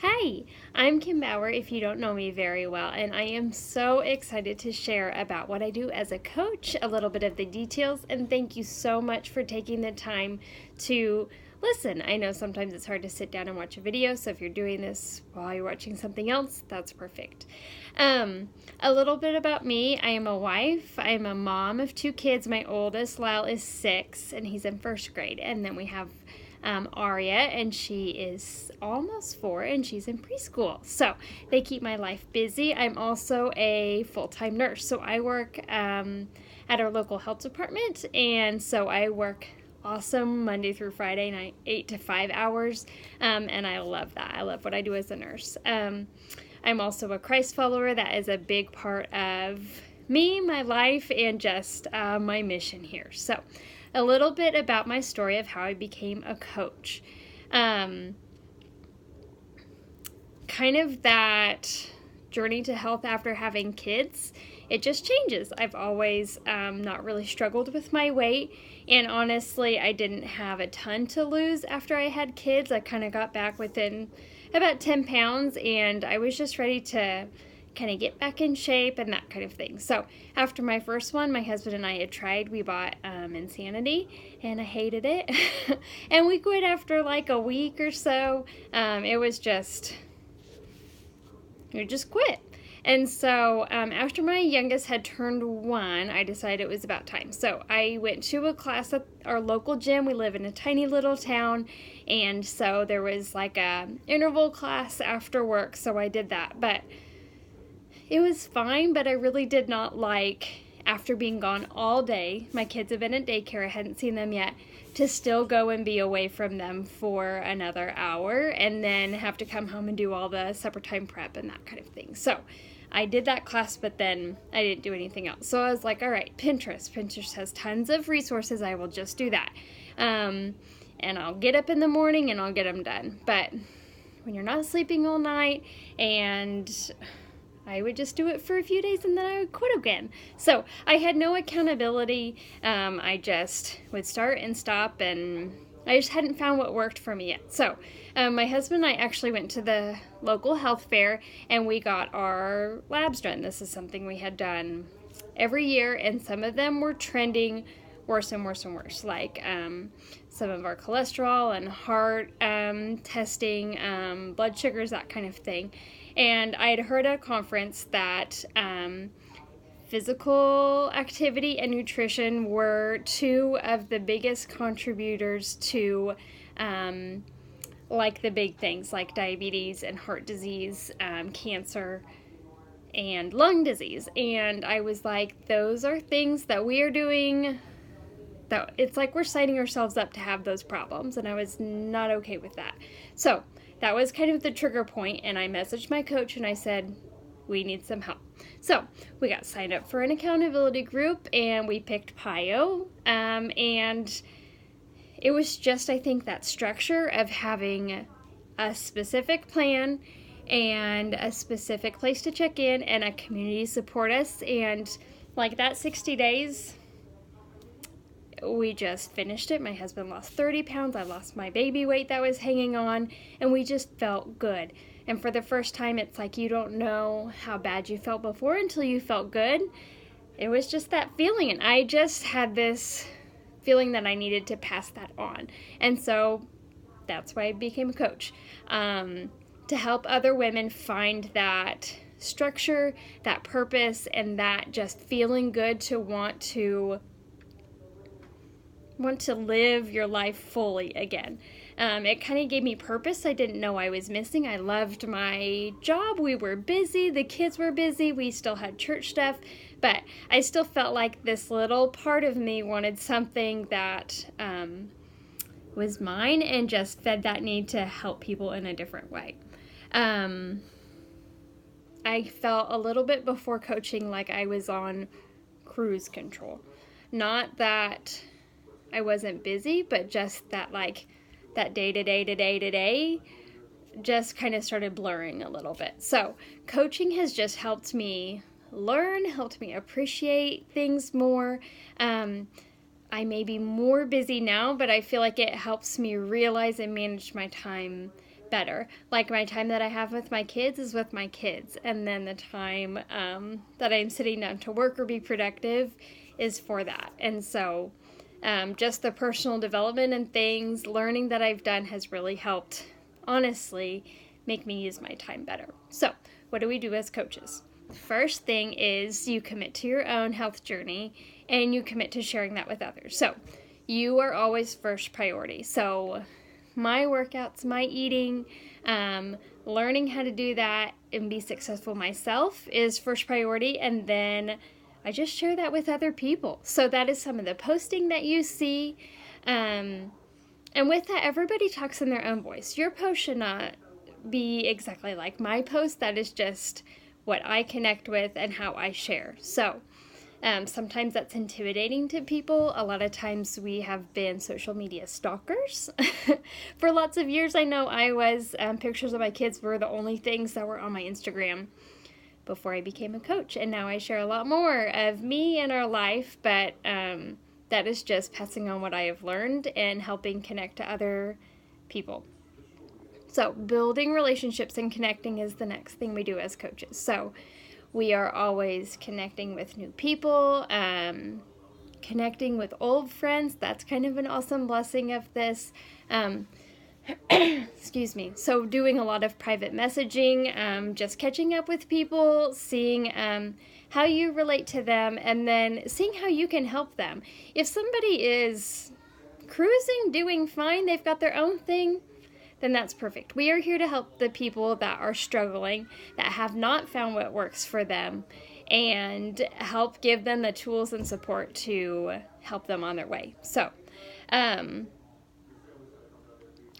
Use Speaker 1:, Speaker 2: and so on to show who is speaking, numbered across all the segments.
Speaker 1: Hi, I'm Kim Bauer if you don't know me very well, and I am so excited to share about what I do as a coach, a little bit of the details, and thank you so much for taking the time to listen. I know sometimes it's hard to sit down and watch a video, so if you're doing this while you're watching something else, that's perfect. A little bit about me. I am a wife. I am a mom of two kids. My oldest, Lyle, is 6, and he's in first grade, and then we have Aria, and she is almost 4, and she's in preschool. So they keep my life busy. I'm also a full-time nurse, so I work at our local health department, and so I work awesome Monday through Friday night, 8 to 5 hours, and I love that. I love what I do as a nurse. I'm also a Christ follower. That is a big part of me, my life, and just my mission here. So a little bit about my story of how I became a coach. Kind of that journey to health after having kids, it just changes. I've always not really struggled with my weight, and honestly, I didn't have a ton to lose after I had kids. I kind of got back within about 10 pounds, and I was just ready to kind of get back in shape and that kind of thing. So after my first one, my husband and I had tried, we bought Insanity, and I hated it. And we quit after like a week or so. It was just, we just quit. And so after my youngest had turned 1, I decided it was about time. So I went to a class at our local gym. We live in a tiny little town, and so there was like a interval class after work, so I did that. But it was fine, but I really did not like, after being gone all day, my kids have been at daycare, I hadn't seen them yet, to still go and be away from them for another hour and then have to come home and do all the supper time prep and that kind of thing. So I did that class, but then I didn't do anything else. So I was like, all right, Pinterest. Pinterest has tons of resources. I will just do that. And I'll get up in the morning and I'll get them done. But when you're not sleeping all night, and I would just do it for a few days and then I would quit again. So I had no accountability. I just would start and stop, and I just hadn't found what worked for me yet. So my husband and I actually went to the local health fair and we got our labs done. This is something we had done every year, and some of them were trending worse and worse and worse, like some of our cholesterol and heart testing, blood sugars, that kind of thing. And I had heard at a conference that physical activity and nutrition were 2 of the biggest contributors to like the big things like diabetes and heart disease, cancer, and lung disease. And I was like, those are things that we are doing, that it's like we're signing ourselves up to have those problems, and I was not okay with that. So that was kind of the trigger point, and I messaged my coach and I said, we need some help. So we got signed up for an accountability group, and we picked PIO, and it was just, I think, that structure of having a specific plan and a specific place to check in and a community support us. And like that 60 days, we just finished it. My husband lost 30 pounds. I lost my baby weight that was hanging on, and we just felt good. And for the first time, it's like you don't know how bad you felt before until you felt good. It was just that feeling, and I just had this feeling that I needed to pass that on. And so that's why I became a coach, to help other women find that structure, that purpose, and that just feeling good to want to live your life fully again. It kind of gave me purpose I didn't know I was missing. I loved my job. We were busy. The kids were busy. We still had church stuff. But I still felt like this little part of me wanted something that was mine and just fed that need to help people in a different way. I felt a little bit before coaching like I was on cruise control. Not that I wasn't busy, but just that like that day to day just kind of started blurring a little bit. So coaching has just helped me learn, helped me appreciate things more. I may be more busy now, but I feel like it helps me realize and manage my time better. Like my time that I have with my kids is with my kids, and then the time that I'm sitting down to work or be productive is for that. And so just the personal development and things, learning that I've done has really helped, honestly, make me use my time better. So what do we do as coaches? First thing is you commit to your own health journey and you commit to sharing that with others. So you are always first priority. So my workouts, my eating, learning how to do that and be successful myself is first priority. And then I just share that with other people. So that is some of the posting that you see. And with that, everybody talks in their own voice. Your post should not be exactly like my post. That is just what I connect with and how I share. So sometimes that's intimidating to people. A lot of times we have been social media stalkers. For lots of years, I know I was. Pictures of my kids were the only things that were on my Instagram before I became a coach. And now I share a lot more of me and our life, but that is just passing on what I have learned and helping connect to other people. So building relationships and connecting is the next thing we do as coaches. So we are always connecting with new people, connecting with old friends. That's kind of an awesome blessing of this. Excuse me. So doing a lot of private messaging, just catching up with people, seeing how you relate to them, and then seeing how you can help them. If somebody is cruising, doing fine, they've got their own thing, then that's perfect. We are here to help the people that are struggling, that have not found what works for them, and help give them the tools and support to help them on their way. So, I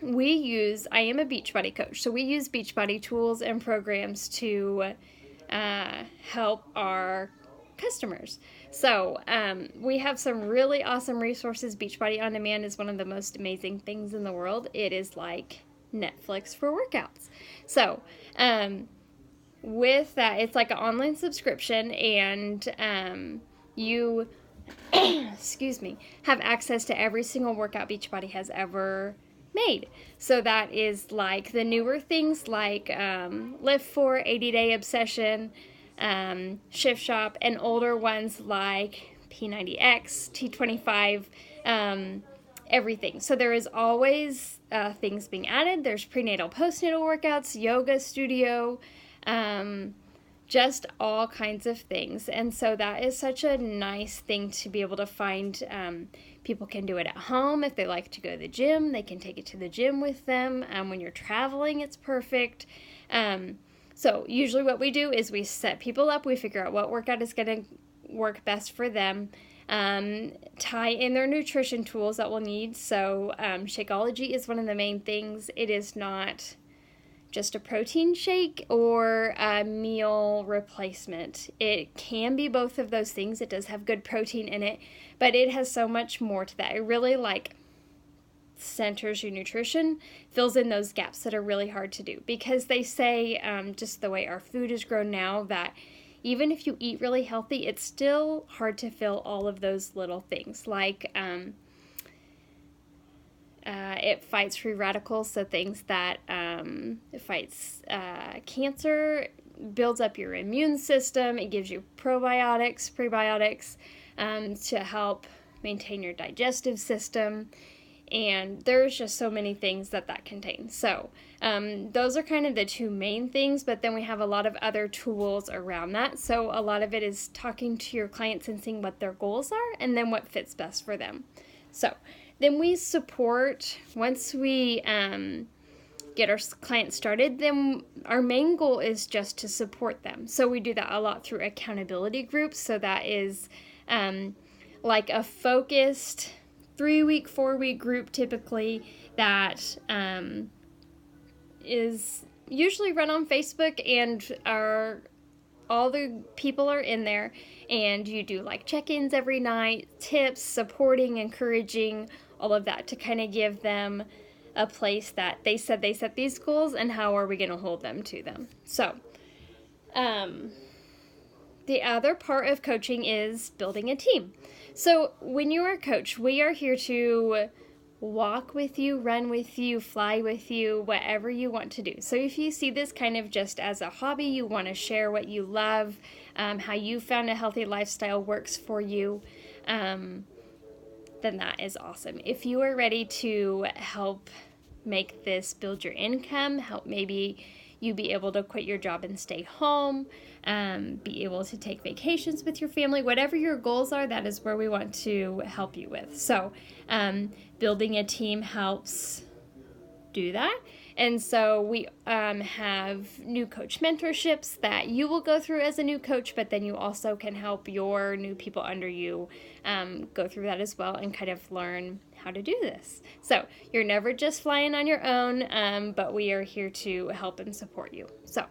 Speaker 1: am a Beachbody coach, so we use Beachbody tools and programs to help our customers. So we have some really awesome resources. Beachbody On Demand is one of the most amazing things in the world. It is like Netflix for workouts. So with that, it's like an online subscription, and you excuse me, have access to every single workout Beachbody has ever made. So that is like the newer things like Lift 4, 80-Day Obsession, Shift Shop, and older ones like P90X, T25, everything. So there is always things being added. There's prenatal, postnatal workouts, yoga studio, just all kinds of things. And so that is such a nice thing to be able to find. People can do it at home. If they like to go to the gym, they can take it to the gym with them. When you're traveling, it's perfect. So usually what we do is we set people up. We figure out what workout is going to work best for them. Tie in their nutrition tools that we'll need. So Shakeology is one of the main things. It is not just a protein shake or a meal replacement. It can be both of those things. It does have good protein in it, but it has so much more to that. It really centers your nutrition, fills in those gaps that are really hard to do, because they say just the way our food is grown now, that even if you eat really healthy, it's still hard to fill all of those little things, like it fights free radicals, so things that it fights cancer, builds up your immune system, it gives you probiotics, prebiotics to help maintain your digestive system, and there's just so many things that contains. So those are kind of the two main things, but then we have a lot of other tools around that. So a lot of it is talking to your clients and seeing what their goals are and then what fits best for them. So then we support, once we get our clients started, then our main goal is just to support them. So we do that a lot through accountability groups. So that is like a focused 3-week, 4-week group typically that is usually run on Facebook, and all the people are in there, and you do like check-ins every night, tips, supporting, encouraging, all of that to kind of give them a place that they said they set these goals and how are we going to hold them to them. So the other part of coaching is building a team. So when you are a coach, we are here to walk with you, run with you, fly with you, whatever you want to do. So if you see this kind of just as a hobby, you want to share what you love, how you found a healthy lifestyle works for you, then that is awesome. If you are ready to help make this build your income, help maybe you be able to quit your job and stay home, be able to take vacations with your family, whatever your goals are, that is where we want to help you with. So building a team helps do that. And so we have new coach mentorships that you will go through as a new coach, but then you also can help your new people under you go through that as well and kind of learn how to do this. So you're never just flying on your own, but we are here to help and support you. So,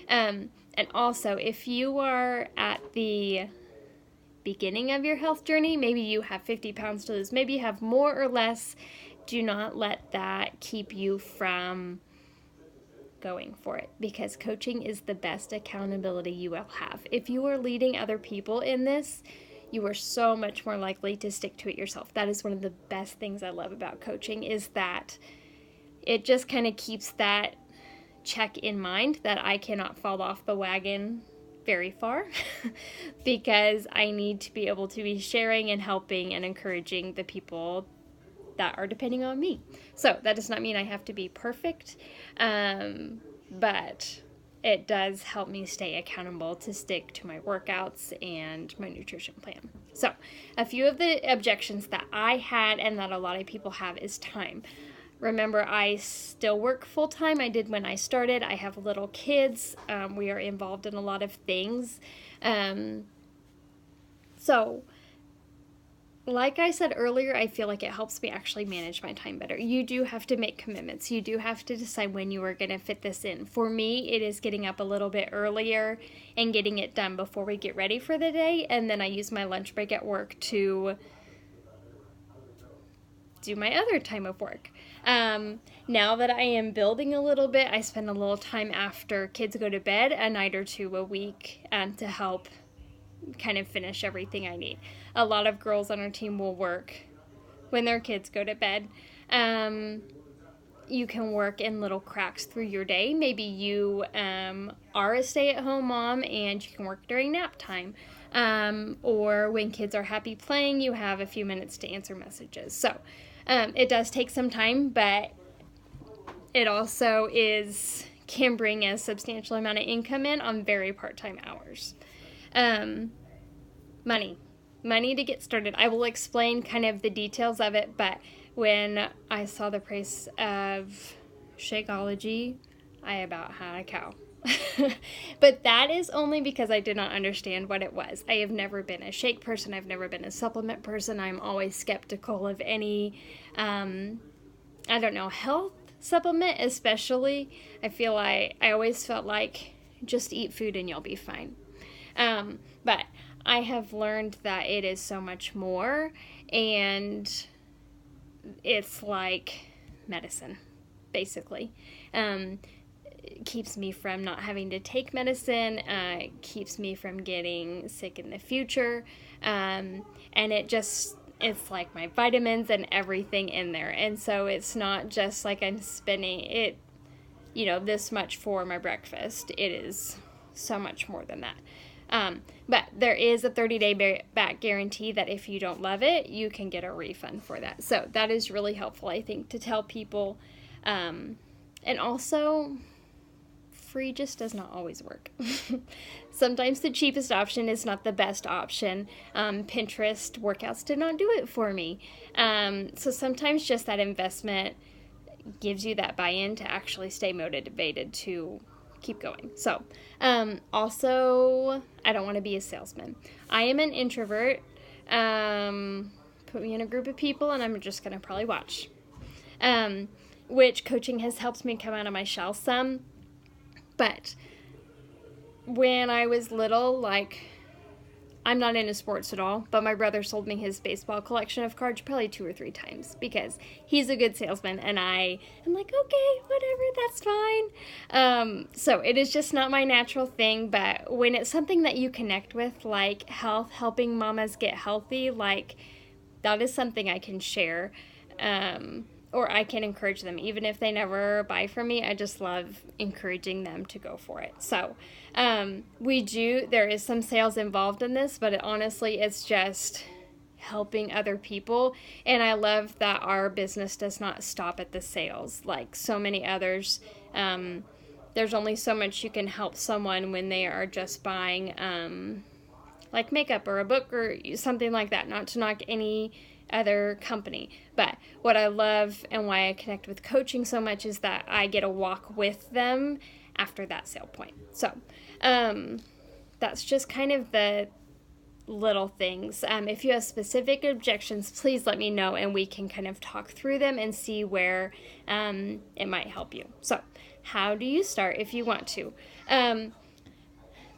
Speaker 1: and also if you are at the beginning of your health journey, maybe you have 50 pounds to lose, maybe you have more or less, do not let that keep you from going for it, because coaching is the best accountability you will have. If you are leading other people in this, you are so much more likely to stick to it yourself. That is one of the best things I love about coaching, is that it just kind of keeps that check in mind that I cannot fall off the wagon very far because I need to be able to be sharing and helping and encouraging the people that are depending on me. So that does not mean I have to be perfect, but it does help me stay accountable to stick to my workouts and my nutrition plan. So a few of the objections that I had and that a lot of people have is time. Remember, I still work full-time. I did when I started. I have little kids. We are involved in a lot of things. So like I said earlier, I feel like it helps me actually manage my time better. You do have to make commitments. You do have to decide when you are going to fit this in. For me, it is getting up a little bit earlier and getting it done before we get ready for the day. And then I use my lunch break at work to do my other time of work. Now that I am building a little bit, I spend a little time after kids go to bed, a night or two a week, to help kind of finish everything I need. A lot of girls on our team will work when their kids go to bed. You can work in little cracks through your day. Maybe you are a stay-at-home mom and you can work during nap time. Or when kids are happy playing, you have a few minutes to answer messages. So it does take some time, but it also can bring a substantial amount of income in on very part-time hours. Money to get started. I will explain kind of the details of it, but when I saw the price of Shakeology, I about had a cow. But that is only because I did not understand what it was. I have never been a shake person. I've never been a supplement person. I'm always skeptical of any, health supplement especially. I always felt like just eat food and you'll be fine. But I have learned that it is so much more, and it's like medicine, basically. It keeps me from not having to take medicine, keeps me from getting sick in the future, and it's like my vitamins and everything in there. And so it's not just like I'm spending it, this much for my breakfast. It is so much more than that. But there is a 30-day back guarantee that if you don't love it, you can get a refund for that. So that is really helpful, I think, to tell people. And also, free just does not always work. Sometimes the cheapest option is not the best option. Pinterest workouts did not do it for me. So sometimes just that investment gives you that buy-in to actually stay motivated to keep going. So, also, I don't want to be a salesman. I am an introvert. Put me in a group of people and I'm just going to probably watch. Which coaching has helped me come out of my shell some. But when I was little, I'm not into sports at all, but my brother sold me his baseball collection of cards probably 2 or 3 times because he's a good salesman, and I am like, okay, whatever, that's fine. So it is just not my natural thing, but when it's something that you connect with, like health, helping mamas get healthy, that is something I can share. or I can encourage them. Even if they never buy from me, I just love encouraging them to go for it. So there is some sales involved in this, but honestly, it's just helping other people. And I love that our business does not stop at the sales like so many others. There's only so much you can help someone when they are just buying like makeup or a book or something like that, not to knock any other company. But what I love and why I connect with coaching so much is that I get to walk with them after that sale point. So that's just kind of the little things. If you have specific objections, please let me know and we can kind of talk through them and see where it might help you. So how do you start if you want to?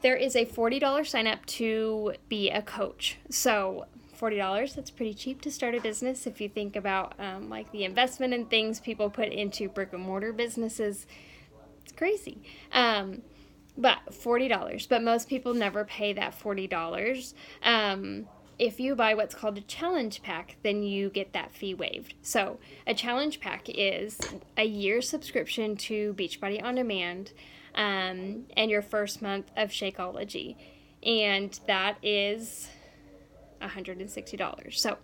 Speaker 1: There is a $40 sign up to be a coach. So $40, that's pretty cheap to start a business. If you think about like the investment and things people put into brick and mortar businesses, it's crazy. But $40, but most people never pay that $40. If you buy what's called a challenge pack, then you get that fee waived. So a challenge pack is a year subscription to Beachbody On Demand and your first month of Shakeology. And that is $160. So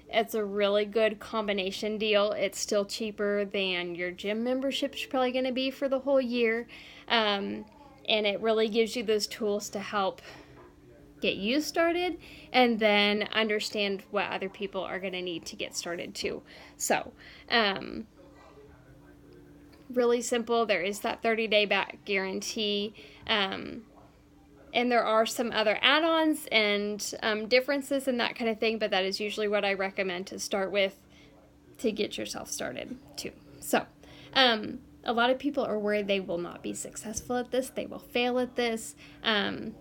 Speaker 1: it's a really good combination deal. It's still cheaper than your gym membership is probably going to be for the whole year. And it really gives you those tools to help get you started and then understand what other people are going to need to get started too. So, really simple. There is that 30-day back guarantee. And there are some other add-ons and differences and that kind of thing, but that is usually what I recommend to start with to get yourself started too. So, a lot of people are worried they will not be successful at this. They will fail at this.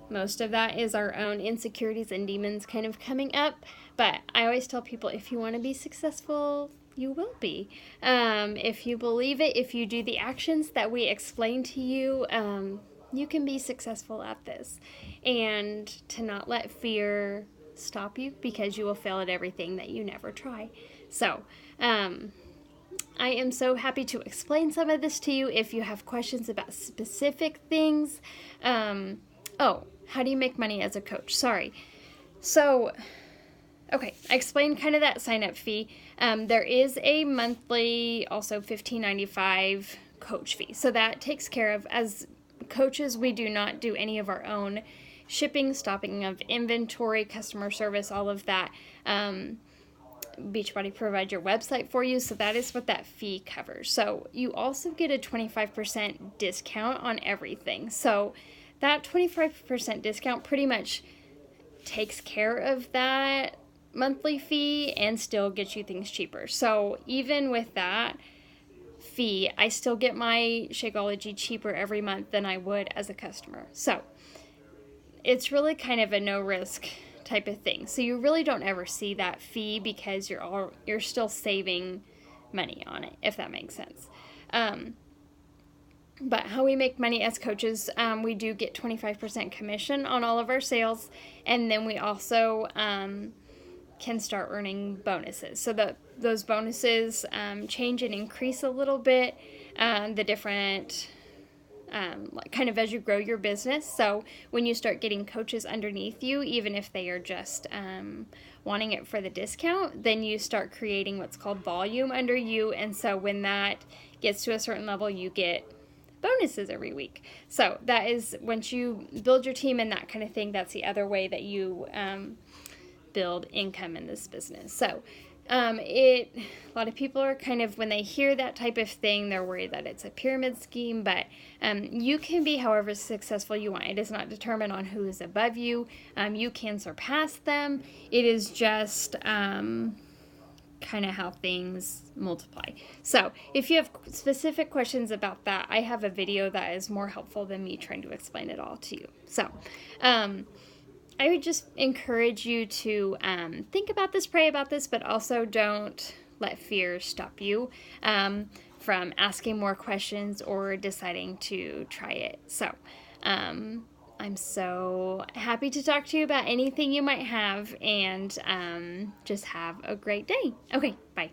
Speaker 1: Most of that is our own insecurities and demons kind of coming up. But I always tell people, if you want to be successful, you will be. If you believe it, if you do the actions that we explain to you, you can be successful at this. And to not let fear stop you, because you will fail at everything that you never try. So, I am so happy to explain some of this to you. If you have questions about specific things. How do you make money as a coach? Sorry. So, okay, I explained kind of that sign-up fee. There is a monthly, also $15.95 coach fee. So that takes care of, as coaches, we do not do any of our own shipping, stopping of inventory, customer service, all of that. Beachbody provides your website for you, so that is what that fee covers. So you also get a 25% discount on everything. So that 25% discount pretty much takes care of that monthly fee and still gets you things cheaper. So even with that fee, I still get my Shakeology cheaper every month than I would as a customer. So it's really kind of a no risk type of thing. So you really don't ever see that fee because you're still saving money on it, if that makes sense. But how we make money as coaches, we do get 25% commission on all of our sales, and then we also can start earning bonuses. So those bonuses change and increase a little bit, the different kind of as you grow your business. So when you start getting coaches underneath you, even if they are just wanting it for the discount, then you start creating what's called volume under you. And so when that gets to a certain level, you get bonuses every week. So that is, once you build your team and that kind of thing, that's the other way that you build income in this business. So a lot of people are kind of, when they hear that type of thing, they're worried that it's a pyramid scheme, but you can be however successful you want. It is not determined on who is above you. You can surpass them. It is just kind of how things multiply. So if you have specific questions about that, I have a video that is more helpful than me trying to explain it all to you. So I would just encourage you to think about this, pray about this, but also don't let fear stop you from asking more questions or deciding to try it. So I'm I'm so happy to talk to you about anything you might have, and just have a great day. Okay, bye.